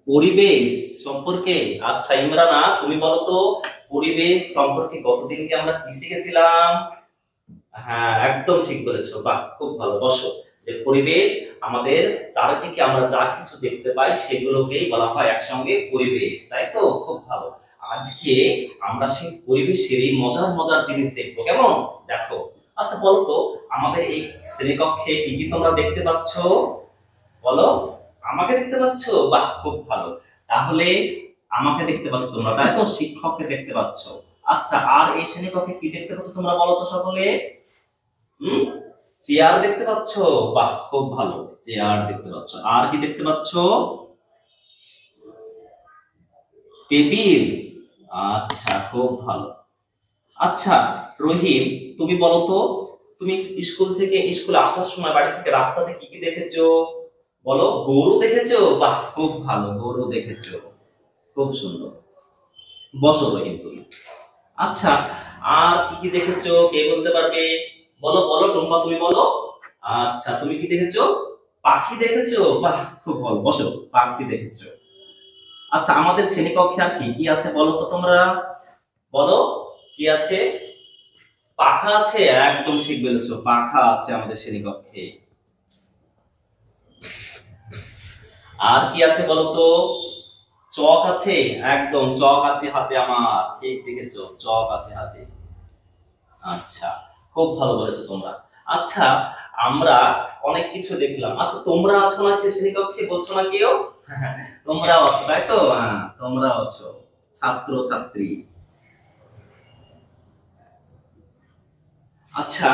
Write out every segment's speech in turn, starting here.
পরিবেশ সম্পর্কে। আচ্ছা ইমরানা, তুমি বলো তো পরিবেশ সম্পর্কে গতদিনকে আমরা কি শিখেছিলাম? হ্যাঁ, একদম ঠিক বলেছো। বাহ, খুব ভালো। বসো। যে পরিবেশ, আমাদের চারিদিকে আমরা যা কিছু দেখতে পাই সেগুলোকেই বলা হয় একসঙ্গে পরিবেশ, তাই তো? খুব ভালো। আজকে আমরা সেই পরিবেশের এই মজার মজার জিনিস দেখবো, কেমন? দেখো। আচ্ছা বলো তো, আমাদের এই শ্রেণীকক্ষে কি কি তোমরা দেখতে পাচ্ছ? বলো। আমাকে দেখতে পাচ্ছ? বাহ, খুব ভালো। তাহলে আমাকে দেখতে পাচ্ছ তোমরা, তাই তো? শিক্ষককে দেখতে পাচ্ছ। আচ্ছা, আর এই শ্রেণীকক্ষে কি দেখতে পাচ্ছ তোমরা, বলো তো সকলে? হুম, চেয়ার দেখতে পাচ্ছ? বাহ, খুব ভালো। চেয়ার দেখতে পাচ্ছ। আর কি দেখতে পাচ্ছ? টেবিল। আচ্ছা, খুব ভালো। আচ্ছা রহিম, তুমি বলো তো, তুমি স্কুলে আসার সময় বাড়ি থেকে রাস্তাতে কি কি দেখেছো? বলো। গরু দেখেছো? বাহ, খুব ভালো, গরু দেখেছো। খুব সুন্দর। বসো রহিম তুমি। আচ্ছা, আর কি কি দেখেছো কে বলতে পারবে? বলো বলো, টুম্পা তুমি বলো। আচ্ছা, তুমি কি দেখেছো? পাখি দেখেছো? বাহ, খুব ভালো। বসো। পাখি দেখেছো। আচ্ছা, আমাদের শ্রেণীকক্ষে আর কি কি আছে বলো তো তোমরা? বলো। কি আছে? পাখা আছে, একদম ঠিক বলেছো, পাখা আছে আমাদের শ্রেণীকক্ষে। আর কি আছে বলো তো? চক আছে, একদম চক আছে হাতে আমার, ঠিক দেখেছো, চক আছে হাতে। আচ্ছা, খুব ভালো বলেছো তোমরা। আচ্ছা, আমরা অনেক কিছু দেখলাম। আচ্ছা, তোমরা আছো না কে শ্রেণীকক্ষে, বলছো না কেউ? তোমরাও আছো, তাই তো? হ্যাঁ, তোমরাও আছো, ছাত্র ছাত্রী। আচ্ছা,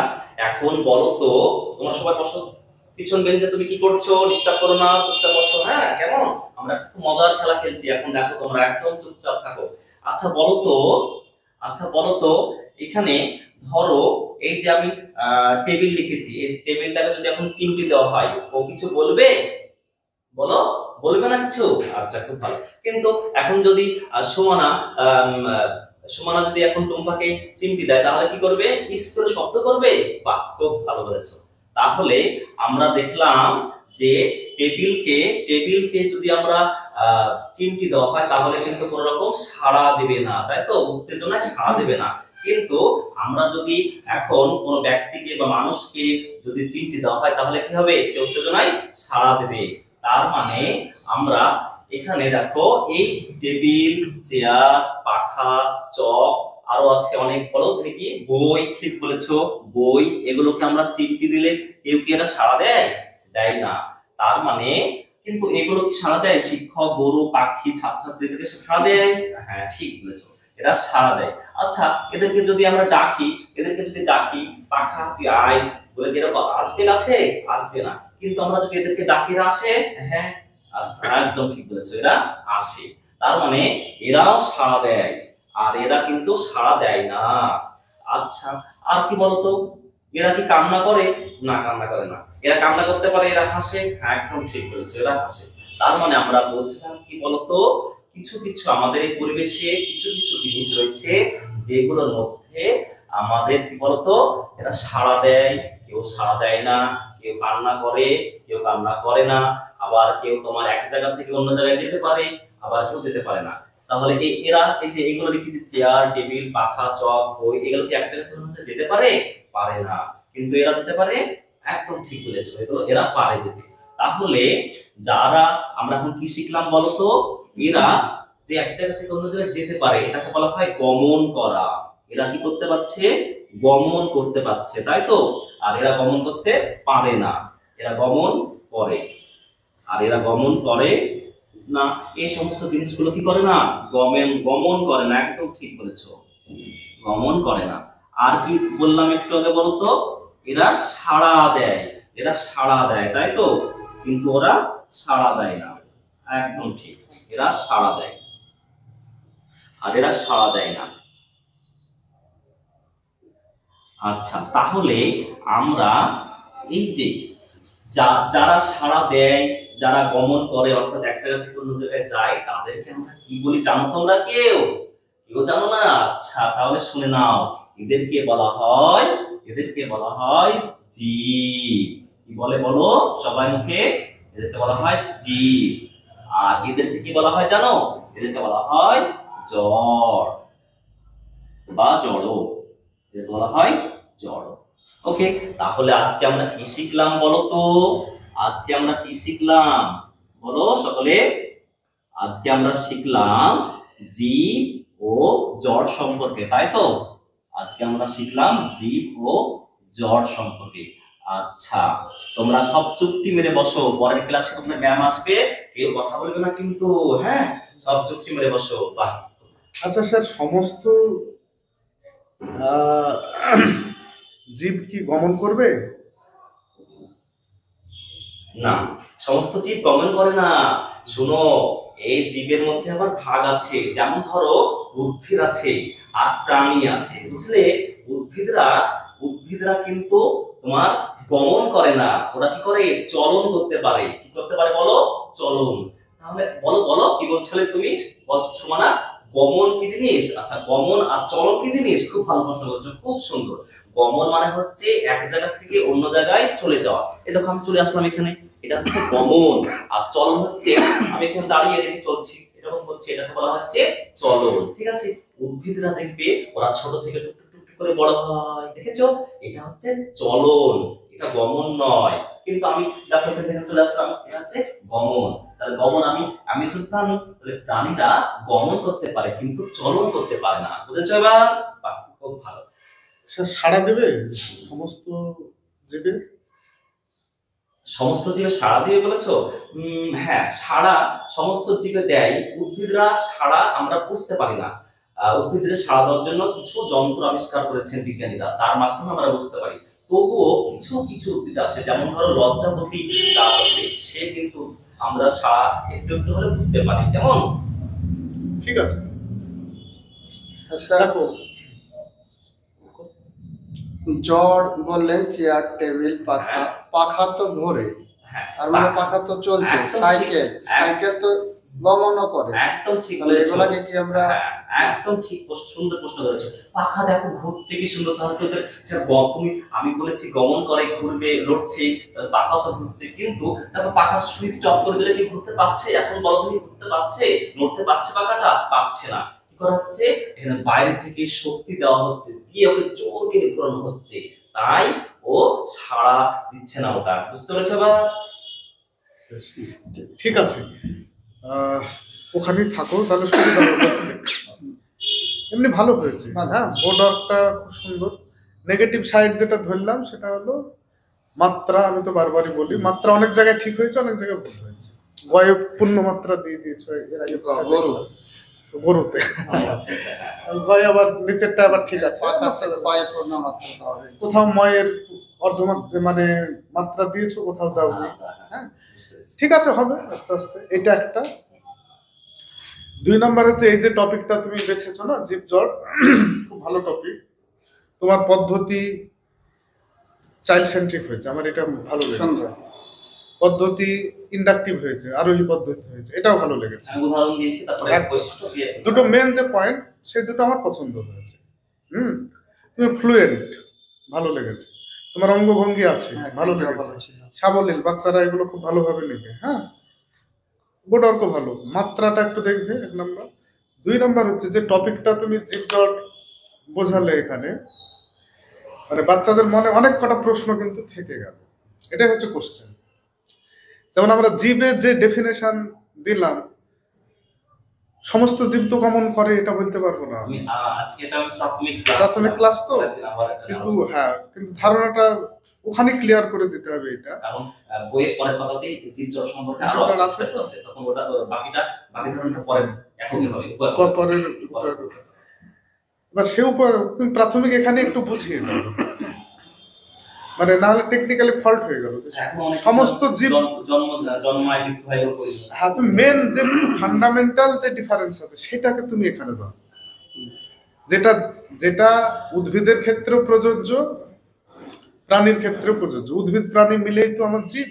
এখন বলো তো, তোমরা সবাই বসো। পিছন বেঞ্চে তুমি কি করছো? ডিস্টার্ব করো না, চুপচাপ বসো। হ্যাঁ, কেমন? আমরা খুব মজার খেলা খেলছি এখন, দেখো তোমরা একদম চুপচাপ থাকো। আচ্ছা বলো তো, আচ্ছা বলো তো, এখানে ধরো, এই যে আমি টেবিল লিখেছি, এই টেবিলটাকে যদি এখন চিমটি দেওয়া হয়, ও কিছু বলবে? বলো। বলবে না কিছু? আচ্ছা, খুব ভালো। কিন্তু এখন যদি সুমনা আম, আহ, সুমনা যদি এখন টুম্পাকে চিমটি দেয়, তাহলে কি করবে? ইস করে শব্দ করবে। বাহ, খুব ভালো বলেছো। তাহলে আমরা দেখলাম যে টেবিলকে টেবিলকে যদি আমরা চিমটি দেওয়া হয়, তাহলে কিন্তু কোনো রকম সাড়া দেবে না, তাই তো? উত্তেজনায় সাড়া দেবে না। কিন্তু আমরা যদি এখন কোনো ব্যক্তিকে বা মানুষকে যদি চিমটি দেওয়া হয়, তাহলে কি হবে? সে উত্তেজনায় সাড়া দেবে। তার মানে আমরা এখানে দেখো, এই টেবিল, চেয়ার, পাখা, চক, আরো আছে অনেক, বলো দেখি। বই, ঠিক বলেছো, বই। এগুলোকে আমরা চিমটি দিলে কেউ কি এটা সাড়া দেয়? দেয় না। তার মানে কিন্তু এগুলো কি সাড়া দেয়? শিক্ষক, গরু, পাখি, ছাত্রছাত্রীদেরকে সব সাড়া দেয়। হ্যাঁ, ঠিক বলেছো, এরা সাড়া দেয়। আচ্ছা, এদেরকে যদি আমরা ডাকি, পাখা তুই আয় বলে, এরকম আসবে কাছে? আসবে না। কিন্তু আমরা যদি এদেরকে ডাকি, এরা আসে। হ্যাঁ, আচ্ছা, একদম ঠিক বলেছো, এরা আসে। তার মানে এরাও সাড়া দেয়, আর এরা কিন্তু সাড়া দেয় না। আচ্ছা, আর কি বলতো, এরা কি কান্না করে? না, কান্না করে না। এরা কান্না করতে পারে, এরা হাসে। হ্যাঁ, একদম ঠিক বলেছো, এরা হাসে। তার মানে আমরা বলছিলাম কি বলতো, কিছু কিছু আমাদের এই পরিবেশে কিছু কিছু জিনিস রয়েছে যেগুলোর মধ্যে আমাদের কি বলতো, এরা সাড়া দেয়, কেউ সাড়া দেয় না, কেউ কান্না করে, কেউ কান্না করে না, আবার কেউ তোমার এক জায়গা থেকে অন্য জায়গায় যেতে পারে, আবার কেউ যেতে পারে না। তাহলে এই যে এগুলো লিখেছি, চেয়ার, টেবিল, পাখা, চক, বই, এগুলো কি এক জায়গা থেকে অন্য জায়গায় যেতে পারে? পারে না। কিন্তু এরা যেতে পারে। একদম ঠিক বলেছো, এগুলো এরা পারে যেতে। তাহলে যারা, আমরা এখন কি শিখলাম বলতো? এরা যে এক জায়গা থেকে অন্য জায়গায় যেতে পারে, এটাকে বলা হয় গমন করা। এরা কি করতে পারছে? গমন করতে পারছে, তাই তো? আর এরা গমন করতে পারে না, এরা গমন করে। আর এরা গমন করে না, এই সমস্ত জিনিসগুলো কি করে না? গমন গমন করে না, একদম ঠিক বলেছো, গমন করে না। আর কি বললাম একটু আগে বলতো? এরা সাড়া দেয়, এরা সাড়া দেয়, তাই তো? কিন্তু ওরা সাড়া দেয় না, একদম ঠিক, এরা সাড়া দেয়, আর এরা সাড়া দেয় না। আচ্ছা, তাহলে আমরা এই যে যারা সাড়া দেয়, যারা গমন করে, অর্থাৎ এক জায়গা থেকে অন্য জায়গায় যায়, তাদেরকে আমরা কি বলি জানো তোমরা কেউ? কেউ জানো না? আচ্ছা, তাহলে শুনে নাও। এদেরকে বলা হয়, এদেরকে বলা হয় জীব। কি বলে বলো সবাই মুখে? এদেরকে বলা হয় জীব। আর এদেরকে কি বলা হয় জানো? এদেরকে বলা হয় জড় বা জড়, এদেরকে বলা হয় জড়। ওকে, তাহলে আজকে আমরা কি শিখলাম বলো তো? আজকে আমরা কি শিখলাম বলো সকলে? আজকে আমরা শিখলাম জীব ও জড় সম্পর্কে, তাই তো? আজকে আমরা শিখলাম জীব ও জড় সম্পর্কে। আচ্ছা, তোমরা সব চুপটি মেরে বসো, পরের ক্লাসে তোমাদের ম্যাম আসবে, কেউ কথা বলবে না কিন্তু, হ্যাঁ? সব চুপটি মেরে বসো। বাহ। আচ্ছা স্যার, সমস্ত জীব কি গমন করবে? না, সমস্ত জীব গমন করে না। শুনো, এই জীবের মধ্যে আবার ভাগ আছে, যেমন ধরো উদ্ভিদ আছে আর প্রাণী আছে, বুঝলে? উদ্ভিদরা কিন্তু তোমার গমন করে না, ওরা কি করে? চলন করতে পারে। কি করতে পারে বলো? চলন। তাহলে বলো বলো কি বলছিলে তুমি? বলছো সুমানা, গমন কি জিনিস? আচ্ছা, গমন আর চলন কি জিনিস? খুব ভালো প্রশ্ন করছো, খুব সুন্দর। গমন মানে হচ্ছে এক জায়গা থেকে অন্য জায়গায় চলে যাওয়া। এই দেখো আমি চলে আসলাম এখানে, এটা হচ্ছে গমন। আর চলন হচ্ছে আমি এখানে দাঁড়িয়ে এদিকে চলছি, এরকম হচ্ছে, এটাকে বলা হচ্ছে চলন। ঠিক আছে? উদ্ভিদরা দেখবে ওরা ছোট থেকে টুক টুক টুক করে বড় হয়, দেখেছো? এটা হচ্ছে চলন, এটা গমন নয়। কিন্তু আমি দেখো এখান থেকে চলে আসলাম, এটা হচ্ছে গমন। তাহলে গমন, আমি তো প্রাণী, তাহলে প্রাণীরা গমন করতে পারে কিন্তু চলন করতে পারে না। বুঝেছো এবার? বাহ, খুব ভালো। সাড়া দেবে সমস্ত জীবে? সমস্ত জীবে সাড়া দিয়ে বলেছো? হ্যাঁ, সাড়া সমস্ত জীবে দেয়। উদ্ভিদরা সাড়া আমরা বুঝতে পারি না। উদ্ভিদের সাড়া দেওয়ার জন্য কিছু যন্ত্র আবিষ্কার করেছেন বিজ্ঞানীরা, তার মাধ্যমে আমরা বুঝতে পারি। তবুও কিছু কিছু উদ্ভিদ আছে, যেমন ধরো লজ্জাপতি গাছ আছে, সে কিন্তু আমরা সাড়া একটু একটু হলে বুঝতে পারি। কেমন? ঠিক আছে দেখো, জড় বললেন চেয়ার, টেবিল, পাখা। পাখা তো ঘোরে, আর মানে পাখা তো চলছে। সাইকেল তো গমনও করে। একদম ঠিক তাহলে বলেছো। এগুলাকে কি আমরা? একদম ঠিক, সুন্দর প্রশ্ন করেছো। পাখা দেখো ঘুরছে কি সুন্দর, তাহলে তো তুমি, আমি বলেছি গমন করে, ঘুরবে, লড়ছে, পাখা তো ঘুরছে। কিন্তু দেখো পাখার সুইচটা অফ করে দিলে কি ঘুরতে পারছে? এখন বলো তুমি, ঘুরতে পারছে? নড়তে পারছে পাখাটা? পারছে না। কি করা হচ্ছে? এখানে বাইরে থেকে শক্তি দেওয়া হচ্ছে, দিয়ে ওকে জোর করে ঘোরানো হচ্ছে, তাই ও সাড়া দিচ্ছে না। ওটা বুঝতে পেরেছো বা? ঠিক আছে, ওখানেই থাকো তাহলে সুবিধা হবে। এমনি ভালো হয়েছে, হ্যাঁ, বোর্ডারটা খুব সুন্দর। নেগেটিভ সাইড যেটা ধরলাম সেটা হলো মাত্রা। আমি তো বারবারই বলি, মাত্রা অনেক জায়গায় ঠিক হয়েছে, অনেক জায়গায় ভুল হয়েছে। গয়ে পূর্ণ মাত্রা দিয়ে দিয়েছো এর আগে গরুতে, গয়ে আবার নিচেরটা আবার ঠিক আছে। কোথাও ময়ের মানে মাত্রা দিয়েছো, কোথাও দাওনি। হ্যাঁ, ঠিক আছে, হবে আস্তে আস্তে। এটা একটা। 2 নম্বর হচ্ছে এই যে টপিকটা তুমি বেছেছো না, জীব জড়, খুব ভালো টপিক। তোমার পদ্ধতি চাইল্ড সেন্ট্রিক হয়েছে, আমার এটা ভালো লেগেছে। পদ্ধতি ইন্ডাকটিভ হয়েছে, আরোহী পদ্ধতি হয়েছে, এটাও ভালো লেগেছে। উদাহরণ দিয়েছি, তারপরে দুটো মেন যে পয়েন্ট, সেই দুটো আমার পছন্দ হয়েছে। তুমি ফ্লুয়েন্ট, ভালো লেগেছে। তোমার অঙ্গভঙ্গি আছে, ভালো লেগেছে। সাবলীল, বাচ্চারা এগুলো খুব ভালোভাবে নেবে। হ্যাঁ, গোটার্ক ভালো। মাত্রাটা একটু দেখবে, 1 নম্বর। 2 নম্বর হচ্ছে যে টপিকটা তুমি জীবজড় বোঝালে, এখানে মানে বাচ্চাদের মনে অনেক কটা প্রশ্ন কিন্তু থেকে গেল। এটাই হচ্ছে কোশ্চেন। যেমন আমরা জীবের যে ডেফিনেশন দিলাম, সমস্ত জীব তো গমন করে এটা বলতে পারবো না। আজকে এটা প্রাথমিক ক্লাস তো, কিন্তু হ্যাঁ, কিন্তু ধারণাটা ওখানে ক্লিয়ার করে দিতে হবে। এটা কারণ বইয়ের পরের পাতাতে জীবজড় সম্পর্কে আরো আছে, তখন ওটা বাকি ধারণাটা পরে একই হবে। এবার সে উপর তুমি প্রাথমিক এখানে একটু বুঝিয়ে দাও, মানে না হলে টেকনিক্যালি ফল্ট হয়ে গেল। সমস্ত জীব জন্মায় মৃত্যু হয়, হ্যাঁ, তুমি মেন যে ফান্ডামেন্টাল যে ডিফারেন্স আছে সেটাকে তুমি এখানে দাও, যেটা যেটা উদ্ভিদের ক্ষেত্রেও প্রযোজ্য, প্রাণীর ক্ষেত্রেও প্রযোজ্য। উদ্ভিদ প্রাণী মিলেই তো আমার জীব,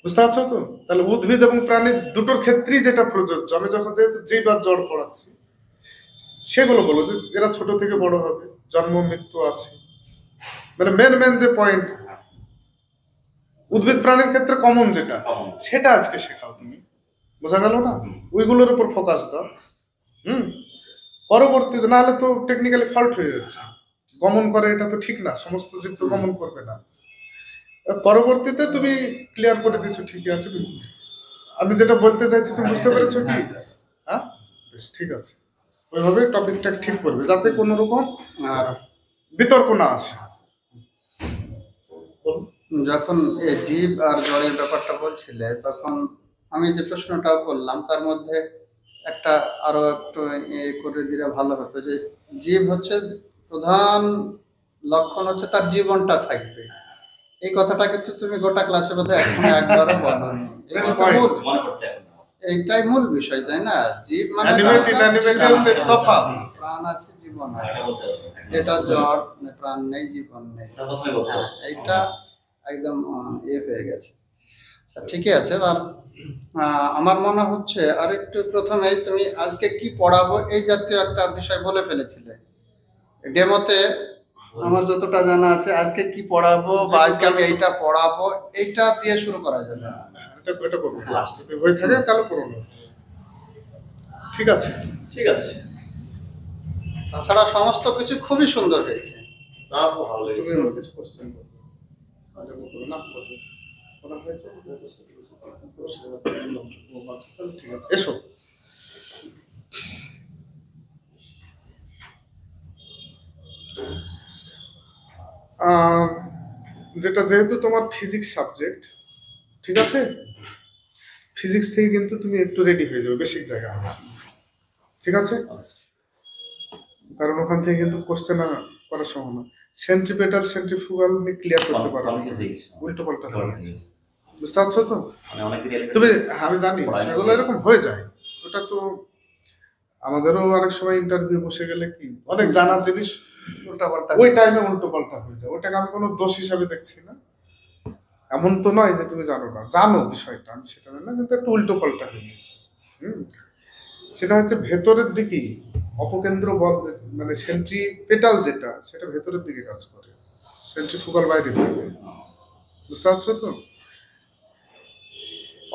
বুঝতে পারছো তো? তাহলে উদ্ভিদ এবং প্রাণীর দুটোর ক্ষেত্রেই যেটা প্রযোজ্য, আমি যখন যেহেতু জীব আর জড় পড়াচ্ছি, সেগুলো বলো যে এরা ছোট থেকে বড় হবে, জন্ম মৃত্যু আছে, মানে মেন যে পয়েন্ট উদ্ভিদ প্রাণীর ক্ষেত্রে কমন যেটা, সেটা আজকে শেখাও তুমি। বোঝা গেল না? ওইগুলোর উপর ফোকাস দাও। পরবর্তীতে নাহলে তো টেকনিক্যালি ফল্ট হয়ে যাচ্ছে। গমন করে এটা তো ঠিক না, সমস্ত জীব তো গমন করবে না। পরবর্তীতে তুমি ক্লিয়ার করে দিচ্ছ, ঠিকই আছে। আমি যেটা বলতে চাইছি তুমি বুঝতে পেরেছো কি? হ্যাঁ, বেশ, ঠিক আছে। ওইভাবে টপিকটা ঠিক করবে যাতে কোনো রকম আর বিতর্ক না আসে। যখন এই জীব আর জড়ের ব্যাপারটা বলছিলে, তখন আমি যে প্রশ্নটা করলাম তার মধ্যে একটা আরো একটু করে দিলে ভালো হতো, যে জীব হচ্ছে প্রধান লক্ষণ হচ্ছে তার জীবনটা থাকবে। এই কথাটা কিন্তু তুমি গোটা ক্লাসে বোধহয় এখন একবারও বলোনি। এইটাই মূল বিষয়, তাই না? জীব মানে প্রাণ আছে, জীবন আছে। যেটা জড়, প্রাণ নেই, জীবন নেই, এইটা একদম হয়ে গেছে। ঠিকই আছে। তার আমার মনে হচ্ছে আরেকটু প্রথমেই তুমি আজকে কি পড়াবো এই জাতীয় একটা বিষয় বলে ফেলেছিলে ডেমোতে। আমার যতটা জানা আছে, আজকে কি পড়াবো বা আজকে আমি এইটা পড়াবো, এইটা দিয়ে শুরু করা যাবে। এটা করবো, যদি হয়ে থাকে তাহলে করবো। ঠিক আছে, ঠিক আছে। তাছাড়া সমস্ত কিছু খুবই সুন্দর হয়েছে। তুমি আমার কিছু কোশ্চেন করবে না? ঠিক আছে, এসো। যেটা যেহেতু তোমার ফিজিক্স সাবজেক্ট, ঠিক আছে, ফিজিক্স থেকে কিন্তু তুমি একটু রেডি হয়ে যাবে বেসিক জায়গা, ঠিক আছে? কারণ ওখান থেকে কিন্তু কোশ্চেন করার সম্ভাবনা। সেন্ট্রিপেটাল সেন্ট্রিফুগাল নিয়ে ক্লিয়ার করতে পারো, উল্টো পাল্টা হয়ে গেছে, বুঝতে পারছো তো? তুমি, আমি জানি সেগুলো এরকম হয়ে যায়। ওটা তো আমাদেরও অনেক সময় ইন্টারভিউ বসে গেলে কি অনেক জানার জিনিস ওই টাইমে উল্টো পাল্টা হয়ে যায়। ওটাকে আমি কোনো দোষ হিসাবে দেখছি না। এমন তো নয় যে তুমি জানো না, জানো বিষয়টা, আমি সেটা জানি না, কিন্তু একটু উল্টো পাল্টা হয়ে গেছে। সেটা হচ্ছে ভেতরের দিকেই অপকেন্দ্র বল, মানে সেন্ট্রিপেটাল যেটা, সেটা ভেতরের দিকে কাজ করে, সেন্ট্রিফুগাল বাইরের দিকে, বুঝতে পারছো তো?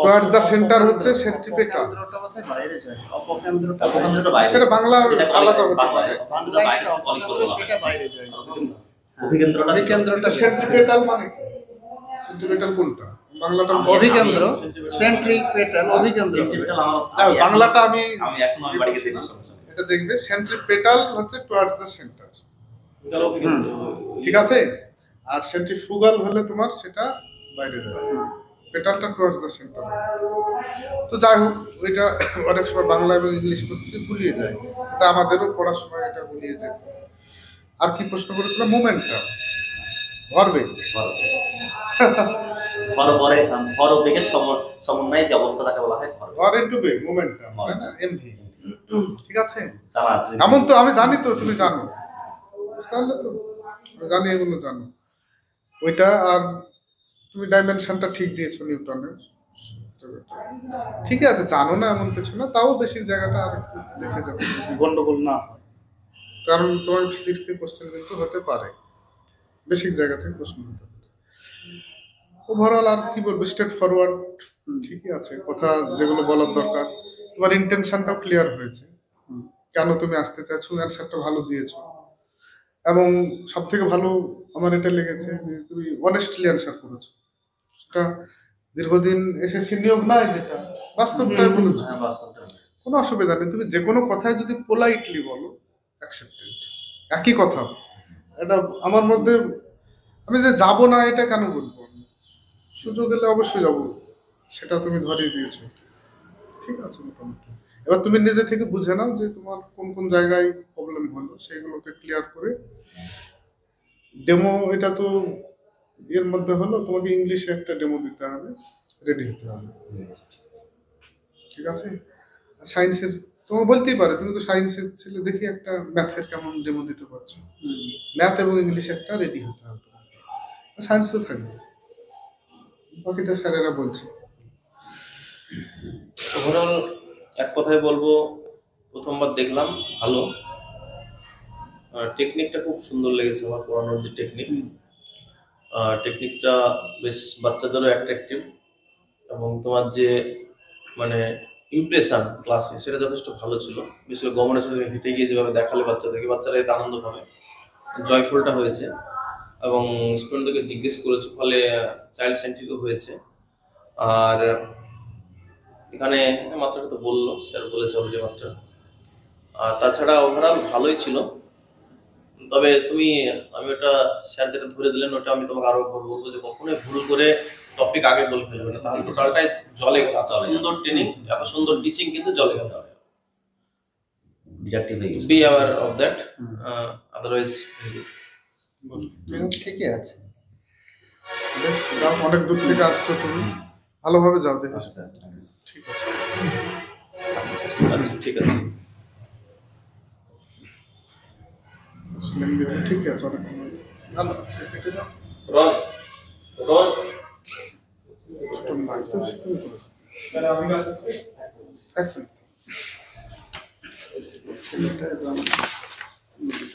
টুয়ার্ডস দ্য সেন্টার হচ্ছে সেন্ট্রিপেটাল। সেটা বাংলা আলাদা হতে পারে। অভিকেন্দ্রটা সেন্ট্রিপেটাল মানে সেন্ট্রিপেটাল কোনটা? বাংলাটা অভিকেন্দ্র, সেন্ট্রিপেটাল, অভিকেন্দ্র। বাংলাটা আমি এটা দেখবে, সেন্ট্রিপেটাল হচ্ছে টুয়ার্ডস দ্য সেন্টার, ঠিক আছে? আর সেন্ট্রিফুগাল হলে তোমার সেটা বাইরে যাবে, পেটালটা টুয়ার্ডস দ্য সেন্টার। তো যাই হোক, ওইটা অনেক সময় বাংলা এবং ইংলিশ পড়তে গুলিয়ে যায়, এটা আমাদেরও পড়ার সময় এটা গুলিয়ে যেত। আর কি প্রশ্ন করেছিলাম? মোমেন্টাম, ভরবেগ। ভরবেগের সমন্বয়ে যে অবস্থা তাকে বলা হয় ভর ইনটু বেগ, মোমেন্টাম, তাই না? এমভি, ঠিক আছে? এমন তো আমি জানি, তো তুমি জানো, বুঝতে পারলে তো? আমি জানি, এগুলো জানো। ওইটা আর তুমি ডাইমেনশনটা ঠিক দিয়েছো নিউটনের, ঠিক আছে, জানো না এমন কিছু না, তাও বেশি জায়গাটা আর একটু দেখে যাবে, গন্ডগোল না হয়। কারণ তোমার ফিজিক্স থেকে কোশ্চেন কিন্তু হতে পারে, বেসিক জায়গা থেকে প্রশ্ন হতে পারে। ওভারঅল আর কি বলবো, স্ট্রেট ফরওয়ার্ড, ঠিকই আছে। কথা যেগুলো বলার দরকার, তোমার ইন্টেনশনটাও ক্লিয়ার হয়েছে, কেন তুমি আসতে চাইছো, অ্যান্সারটা ভালো দিয়েছো। এবং সব থেকে ভালো আমার এটা লেগেছে যে তুমি অনেস্টলি অ্যান্সার করেছো। সেটা দীর্ঘদিন এসএসসি নিয়োগ নাই, যেটা বাস্তবটাই বলেছো, কোনো অসুবিধা নেই। তুমি যে কোনো কথায় যদি পোলাইটলি বলো, অ্যাকসেপ্টেড। একই কথা, এটা আমার মধ্যে, আমি যে যাবো না এটা কেন বলবো, সুযোগ এলে অবশ্যই যাবো, সেটা তুমি ধরিয়ে দিয়েছো, ঠিক আছে মোটামুটি। এবার তুমি নিজে থেকে বুঝে নাও যে তোমার কোন কোন জায়গায় প্রবলেম হলো, সেইগুলোকে ক্লিয়ার করে ডেমো, এটা তো এর মধ্যে হলো, তোমাকে ইংলিশে একটা ডেমো দিতে হবে, রেডি হতে হবে, ঠিক আছে? সায়েন্সের তোমার বলতেই পারে, তুমি তো সায়েন্সের ছেলে, দেখি একটা ম্যাথের কেমন ডেমো দিতে পারছো। ম্যাথ এবং ইংলিশে একটা রেডি হতে হবে, সায়েন্স তো থাকবে, বাকিটা স্যারেরা বলছে। ওভারঅল এক কথায় বলবো, প্রথমবার দেখলাম, ভালো। টেকনিকটা খুব সুন্দর লেগেছে আমার, পড়ানোর যে টেকনিকটা বেশ বাচ্চাদেরও অ্যাট্রাকটিভ, এবং তোমার যে মানে ইমপ্রেশন ক্লাসে সেটা যথেষ্ট ভালো ছিল। বিশেষ করে গমনের সাথে হেঁটে গিয়ে যেভাবে দেখালে বাচ্চাদেরকে, বাচ্চারা এতে আনন্দ পাবে, জয়ফুলটা হয়েছে এবং স্টুডেন্টদেরকে জিজ্ঞেস করেছে, ফলে চাইল্ড সেন্ট্রিকও হয়েছে। আর এখানে মাত্রাটা তো বললো, স্যার বলেছে অলরেডি মাত্রা। আর তাছাড়া ওভারঅল ভালোই ছিল। তবে আমি ওটা স্যার যেটা ধরে দিলেন ওটা আমি তোমাকে আরো একবার বলবো যে কখনোই ভুল করে টপিক আগে বলে ফেলবে না, তাহলে টোটালটাই জলে গেল। এত সুন্দর ট্রেনিং, এত সুন্দর টিচিং কিন্তু জলে গেল। Be aware of that, otherwise ঠিকই আছে। বেশ, যাও, অনেক দূর থেকে আসছো তুমি, ভালোভাবে যাও দেখে। ঠিক আছে, আচ্ছা ঠিক আছে। ঠিক আছে, অনেক ভালো আছে। কেটে যাও। রন রন ছোট ভাই তো শিখতে হবে। এক মিনিট। এটা